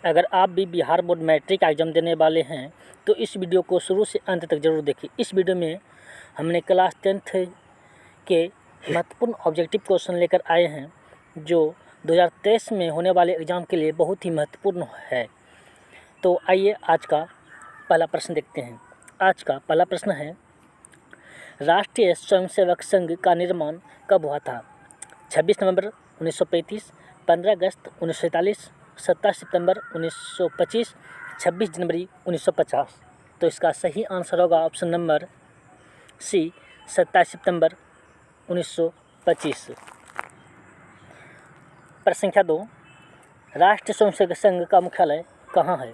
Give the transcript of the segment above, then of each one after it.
अगर आप भी बिहार बोर्ड मैट्रिक एग्जाम देने वाले हैं तो इस वीडियो को शुरू से अंत तक जरूर देखिए। इस वीडियो में हमने क्लास 10th के महत्वपूर्ण ऑब्जेक्टिव क्वेश्चन लेकर आए हैं जो 2023 में होने वाले एग्ज़ाम के लिए बहुत ही महत्वपूर्ण है। तो आइए आज का पहला प्रश्न देखते हैं। आज का पहला प्रश्न है, राष्ट्रीय स्वयंसेवक संघ का निर्माण कब हुआ था? 26 नवंबर 1935, 15 अगस्त 1947, 17 सितंबर 1925, 26 जनवरी 1950। तो इसका सही आंसर होगा ऑप्शन नंबर सी, 27 सितंबर 1925। प्रश्न संख्या 2, राष्ट्रीय स्वयंसेवक संघ का मुख्यालय कहाँ है?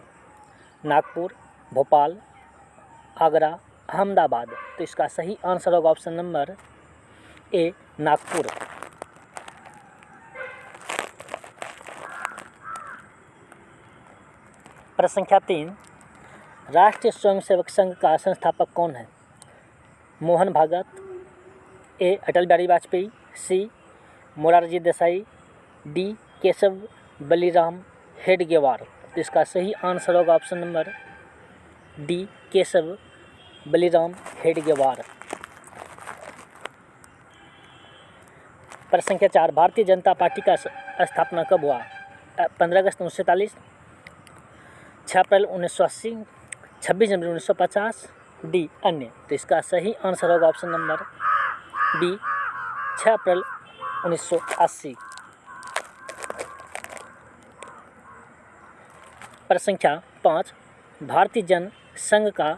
नागपुर, भोपाल, आगरा, अहमदाबाद। तो इसका सही आंसर होगा ऑप्शन नंबर ए, नागपुर। प्रश्न संख्या 3, राष्ट्रीय स्वयंसेवक संघ का संस्थापक कौन है? मोहन भागवत, ए, अटल बिहारी वाजपेयी, सी, मोरारजी देसाई, डी, केशव बलिराम हेडगेवार। तो इसका सही आंसर होगा option number D, Keshav Baliram Hedgewar. प्रश्न संख्या 4, भारतीय जनता पार्टी का स्थापना कब हुआ? 15 अगस्त 1947, 6 अप्रैल 1980, 26 जनवरी 1950, डी, अन्य। तो इसका सही आंसर होगा ऑप्शन नंबर बी, 6 अप्रैल 1980। प्रश्न संख्या 5, भारतीय जन संघ का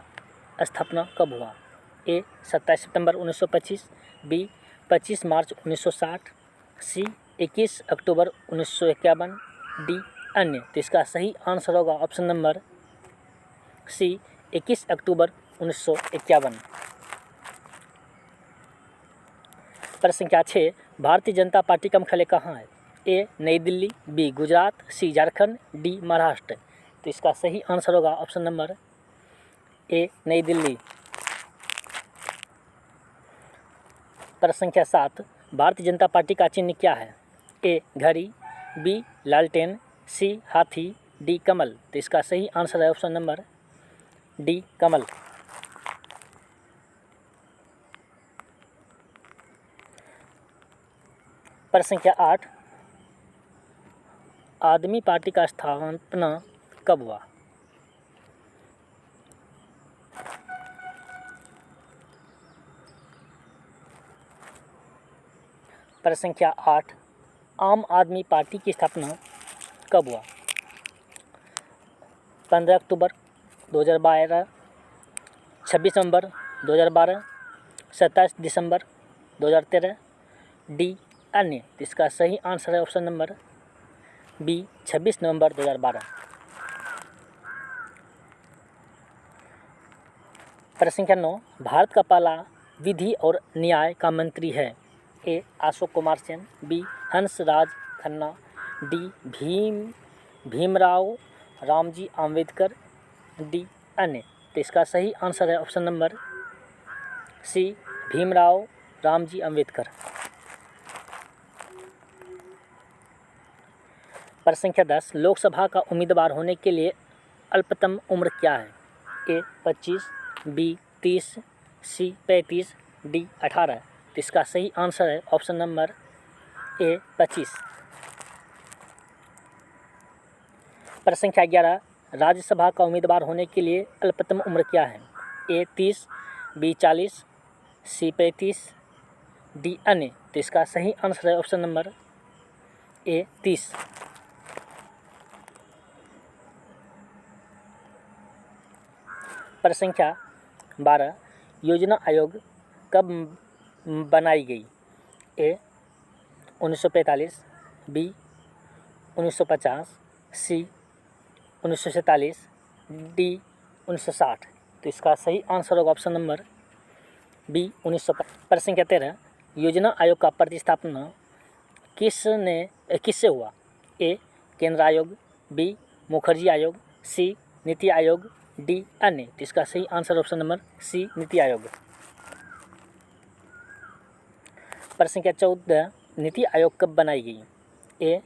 स्थापना कब हुआ? ए, 27 सितंबर 1925, बी, 25 मार्च 1960, सी, 21 अक्टूबर 1951, डी, अन्य। तो इसका सही आंसर होगा ऑप्शन नंबर सी, 21 अक्टूबर 1951। प्रश्न संख्या 6, भारतीय जनता पार्टी का मुख्यालय कहाँ है? ए, नई दिल्ली, बी, गुजरात, सी, झारखंड, डी, महाराष्ट्र। तो इसका सही आंसर होगा ऑप्शन नंबर ए, नई दिल्ली। प्रश्न संख्या 7, भारतीय जनता पार्टी का चिन्ह क्या है? ए, घड़ी, बी, लालटेन, सी, हाथी, डी, कमल। तो इसका सही आंसर है ऑप्शन नंबर डी, कमल। प्रश्न संख्या 8, आदमी पार्टी का स्थापना कब हुआ? प्रश्न संख्या 8, आम आदमी पार्टी की स्थापना कब हुआ? 15 अक्टूबर 2012, 26 नवंबर 2012, 27 दिसंबर 2013, डी, अन्य। तो इसका सही आंसर है ऑप्शन नंबर बी, 26 नवंबर 2012। प्रश्न संख्या 9, भारत का पहला विधि और न्याय का मंत्री है? A, Ashok Kumar Sen, B, Hansraj Khanna, D, Bhimrao Ramji Ambedkar, D, अन्य। तो इसका सही आंसर है option number C, Bhimrao Ramji Ambedkar. प्रश्न संख्या 10, लोकसभा का उम्मीदवार होने के लिए अल्पतम उम्र क्या है? ए, 25, बी, 30, सी, 35, डी, 18। तो इसका सही आंसर है ऑप्शन नंबर ए, 25। प्रश्न संख्या 11, राज्यसभा का उम्मीदवार होने के लिए अल्पतम उम्र क्या है? ए, 30, बी, 40, सी, 35, डी, अन्य। तो इसका सही आंसर है ऑप्शन नंबर ए, 30। प्रश्न संख्या 12, योजना आयोग कब बनाई गई? ए, 1945, बी, 1950, सी, 1947, डी, 1960। तो इसका सही आंसर होगा ऑप्शन नंबर बी, 1950। प्रश्न संख्या 13, योजना आयोग का प्रतिस्थापना किससे हुआ? ए, केंद्र आयोग, बी, मुखर्जी आयोग, सी, नीति आयोग, डी, अन्य। तो इसका सही आंसर ऑप्शन नंबर सी, नीति आयोग। प्रश्न संख्या 14, नीति आयोग कब बनाई गई? ए,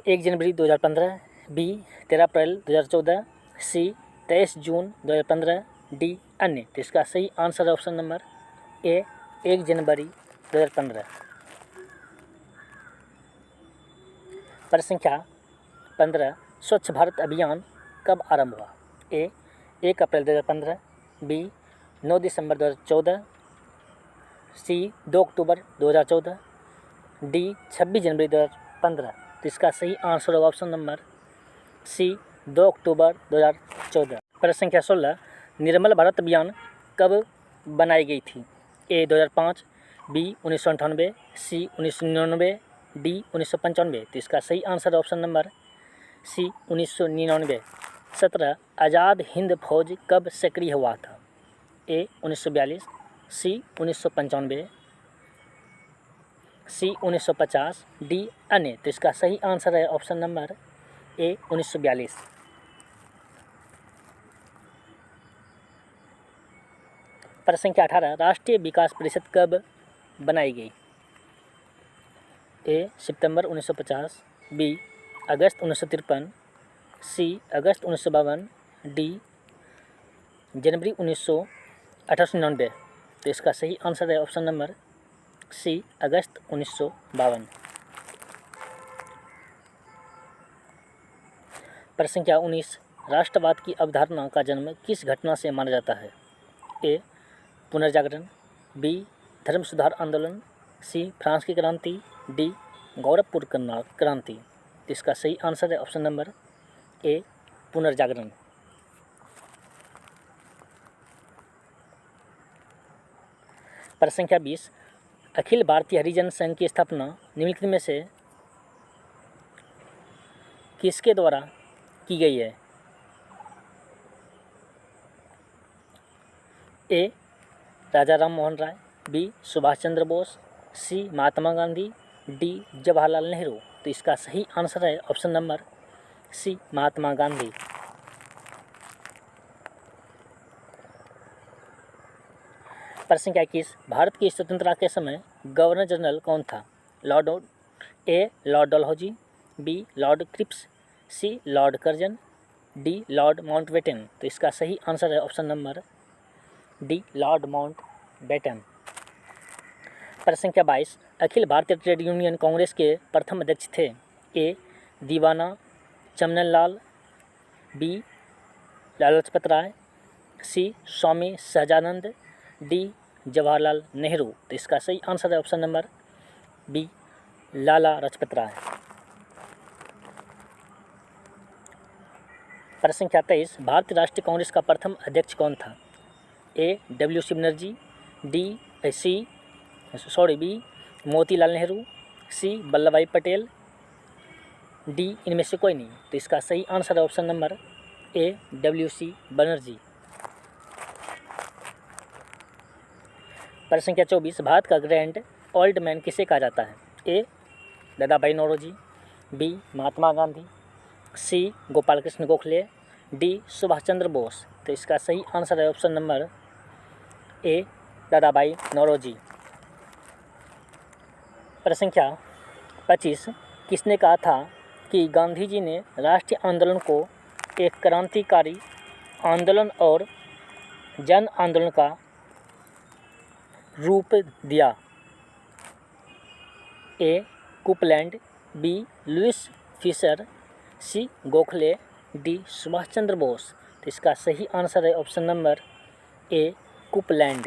1 जनवरी 2015, बी 13 अप्रैल 2014, सी 23 जून 2015, डी अन्य। तो इसका सही आंसर है ऑप्शन नंबर ए 1 जनवरी 2015। प्रश्न संख्या 15, स्वच्छ भारत अभियान कब आरंभ हुआ? ए 1 अप्रैल 2015, बी 9 दिसंबर 2014, सी 2 अक्टूबर 2014, डी 26 जनवरी 2015। तो इसका सही आंसर होगा ऑप्शन नंबर सी 2 अक्टूबर 2014। प्रश्न संख्या 16, निर्मल भारत अभियान कब बनाई गई थी? ए 2005, बी 1998, सी 1999, डी 1995। तो इसका सही आंसर ऑप्शन नंबर सी 1999। 17, आज़ाद हिंद फौज कब सक्रिय हुआ था? ए 1942, सी 1995, सी 1950, डी अन्य। तो इसका सही आंसर है ऑप्शन नंबर ए 1942। प्रश्न संख्या 18, राष्ट्रीय विकास परिषद कब बनाई गई? ए सितंबर 1950, बी अगस्त 1953, सी अगस्त 1952, डी जनवरी 1899। तो इसका सही आंसर है ऑप्शन नंबर सी अगस्त 1952। प्रश्न संख्या 19, राष्ट्रवाद की अवधारणा का जन्म किस घटना से माना जाता है? ए पुनर्जागरण, बी धर्म सुधार आंदोलन, सी फ्रांस की क्रांति, डी गौरवपूर्ण क्रांति। इसका सही आंसर है ऑप्शन नंबर ए पुनर्जागरण। प्रश्न संख्या 20, अखिल भारतीय हरिजन संघ की स्थापना निम्नलिखित में से किसके द्वारा की गई है? ए राजा राम मोहन राय, बी सुभाष चंद्र बोस, सी महात्मा गांधी, डी जवाहरलाल नेहरू। तो इसका सही आंसर है ऑप्शन नंबर सी महात्मा गांधी। प्रश्न संख्या 21, भारत की स्वतंत्रता के समय गवर्नर जनरल कौन था? A Lord Dalhousie, B Lord Cripps, C Lord Curzon, D Lord Mountbatten. तो इसका सही आंसर है option number D Lord Mountbatten. प्रश्न संख्या 22, अखिल भारतीय ट्रेड यूनियन कांग्रेस के प्रथम अध्यक्ष थे? ए दीवाना चमनन लाल, बी लाला लाजपत राय, सी स्वामी सहजानंद, डी जवाहरलाल नेहरू। तो इसका सही आंसर है ऑप्शन नंबर बी लाला लाजपत राय। प्रश्न संख्या 23, भारतीय राष्ट्रीय कांग्रेस का प्रथम अध्यक्ष कौन था? ए डब्ल्यू.सी. बनर्जी, बी मोतीलाल नेहरू, सी वल्लभ भाई पटेल, डी इनमें से कोई नहीं। तो इसका सही आंसर है ऑप्शन नंबर ए डब्ल्यू.सी. बनर्जी। प्रश्न संख्या 24, भारत का ग्रैंड ओल्ड मैन किसे कहा जाता है? ए दादा भाई नौरोजी, बी महात्मा गांधी, सी गोपाल कृष्ण गोखले, डी सुभाष चंद्र बोस। तो इसका सही आंसर है ऑप्शन नंबर ए दादा भाई नौरोजी। प्रश्न संख्या 25, किसने कहा था कि गांधी जी ने राष्ट्रीय आंदोलन को एक क्रांतिकारी आंदोलन और जन आंदोलन का रूप दिया? ए कुपलैंड, बी लुइस फिशर, सी गोखले, डी सुभाष चंद्र बोस। तो इसका सही आंसर है ऑप्शन नंबर ए कुपलैंड।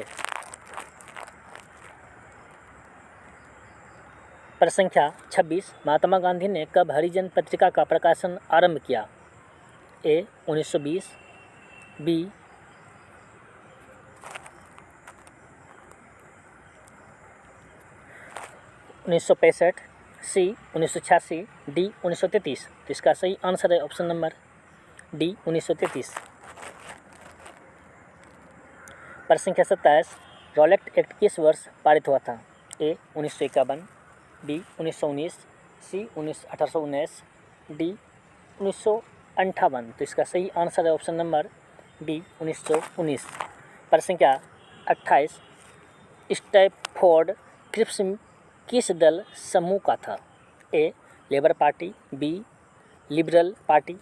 प्रश्न संख्या 26, महात्मा गांधी ने कब हरिजन पत्रिका का प्रकाशन आरंभ किया? ए 1920, बी 1965, सी 1986, डी 1933। तो इसका सही आंसर है ऑप्शन नंबर डी 1933। प्रश्न संख्या 27, रॉलेट एक्ट किस वर्ष पारित हुआ था? ए 1951, बी 1919, सी 1819, डी 1958। तो इसका सही आंसर है ऑप्शन नंबर बी 1919। प्रश्न संख्या 28, स्टैफोर्ड क्रिप्स किस दल समूह का था? A Labour Party, B Liberal Party,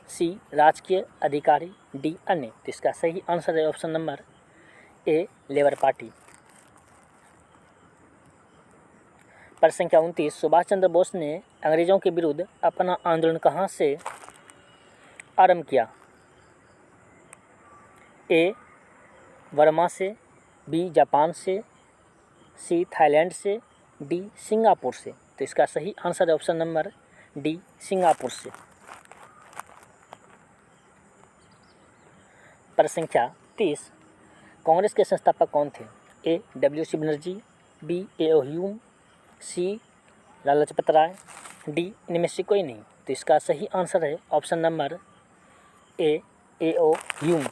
C राजकीय अधिकारी, डी अन्य। तो इसका सही आंसर है option number A Labour Party. प्रश्न संख्या 29, सुभाष चंद्र बोस ने अंग्रेजों के विरुद्ध अपना आंदोलन कहाँ से आरंभ किया? ए बर्मा से, बी जापान से, सी थाईलैंड से, डी सिंगापुर से। तो इसका सही आंसर है ऑप्शन नंबर डी सिंगापुर से। प्रश्न संख्या 30, कांग्रेस के संस्थापक कौन थे? A W C. Banerjee, B A O. Hume, C Lala Lajpat Rai, D इनमें से कोई नहीं। तो इसका सही आंसर है option number A A O. Hume.